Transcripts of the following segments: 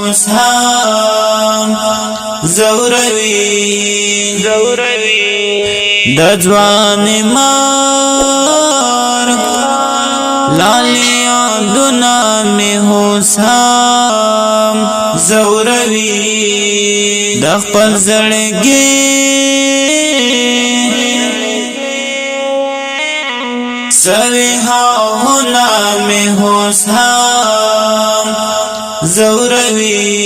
حسام زوروي د ځوان مار لالیاں دنا می حسام زوروي د خپل زړګي سوي هاونا می حسام زوروي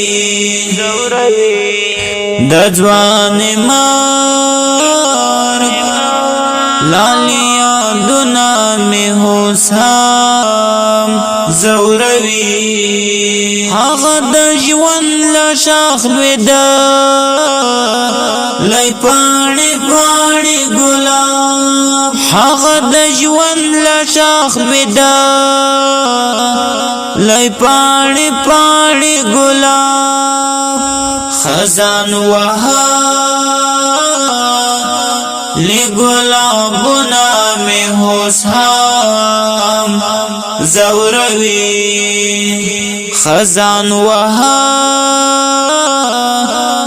د ځوان مار لالیاں دنا می حسام زوروي هغه د ژوند لا شاخ لویدا لای پاڼې پاڼې ګلاب هغه د ژوند لا شاخ لویدا لای پاڼې پاڼې ګلاب خزان وها لګلابنا می حسام زوروي خزان وها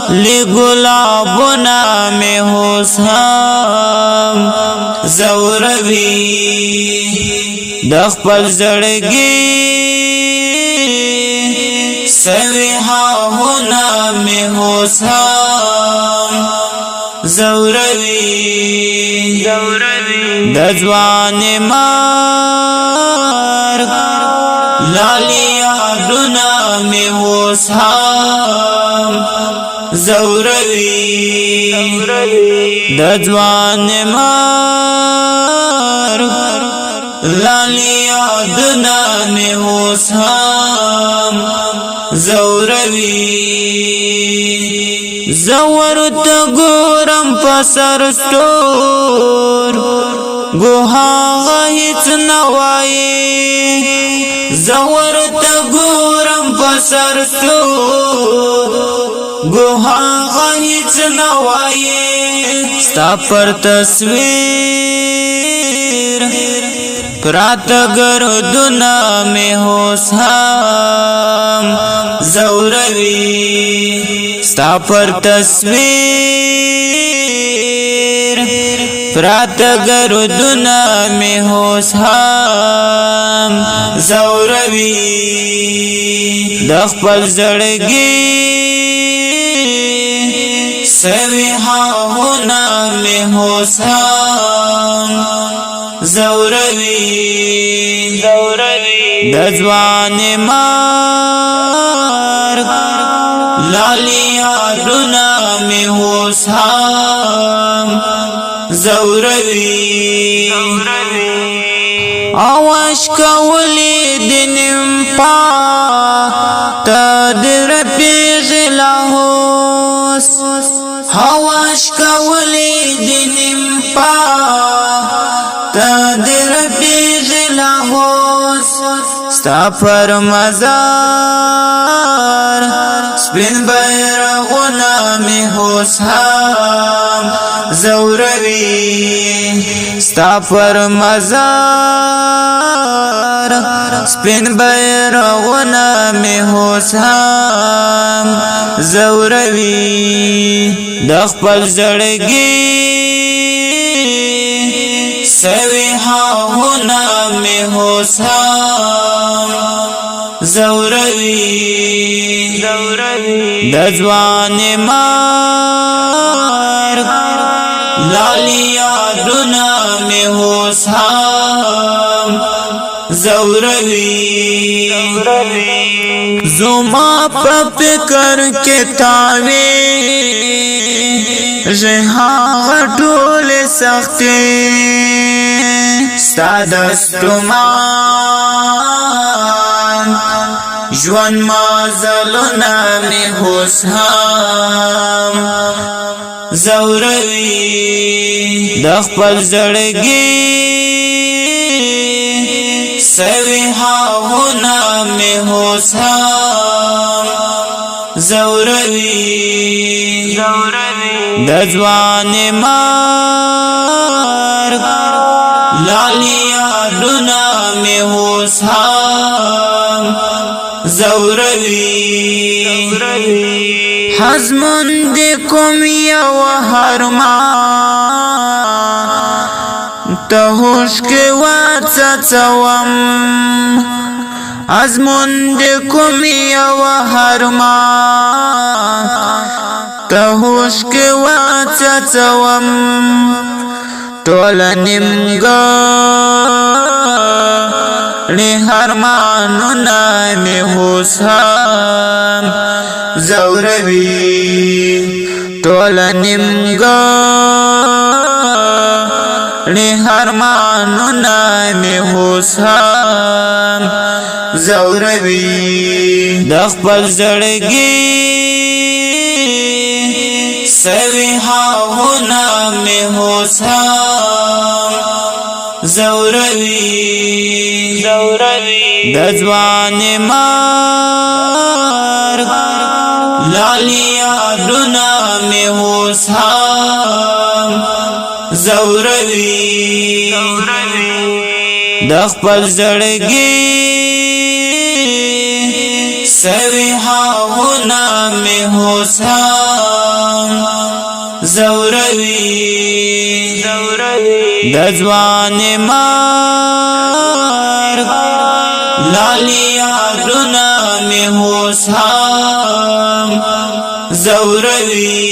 لګلابنا می حسام زوروي د خپل زړګي سوي هاونا می حسام زوروي د ځوان مار لالیاں دنا می حسام زوروي د ځوان مار لالیاں دنا می حسام زوروي زور ته ګورم پسر ستور ګوها هیڅ نوای زور ته ګورم پسر ستور ګوها هیڅ نوای ستا پر تصویر پرات گردنا می حسام زوروي ستا پر تصویر پرات گردنا می حسام زوروي د خپل زړګي سوي هاونا می حسام زوروي د ځوان مار لالیاں دنا می حسام زوروي آواش کولی دنم پا تدر پیغ لاحوس آواش کولی دنم پا تدر پیغ لاحوس ستا پر مزار سپین بیرغنا می حسام زوروي ستا پر مزار سپین بیرغنا می حسام زوروي د خپل زړګي سوي هاونا می حسام زوروي د ځوان مار لالیاں دنا می حسام زوروي زما په فکر کې تاوي جهان غټول سختي ستا دستمان ژوند مازلونه می حسام زوروي د خپل زړګي سوي هاونا می حسام زوروي د ځوان مار لالیاں دنا می حسام زوروي حزمون دې کوم یو هرمان ته هوش کې وڅڅوم ازمون دې کوم یو هرمان ته هوش کې وڅڅوم ټول نیمګړي هرمانونه مې اوس هم زوروي ټول نیمګړي هرمانونه مې اوس هم زوروي د خپل زړګي سوي هاونه مې اوس هم زوروي د ځوان مرګ لالي یادونه مې اوس هم زوروي د خپل زړګي سوي هاونه مې اوس هم زوروي د ځوان مرګ لالي یادونه مې اوس هم زوروي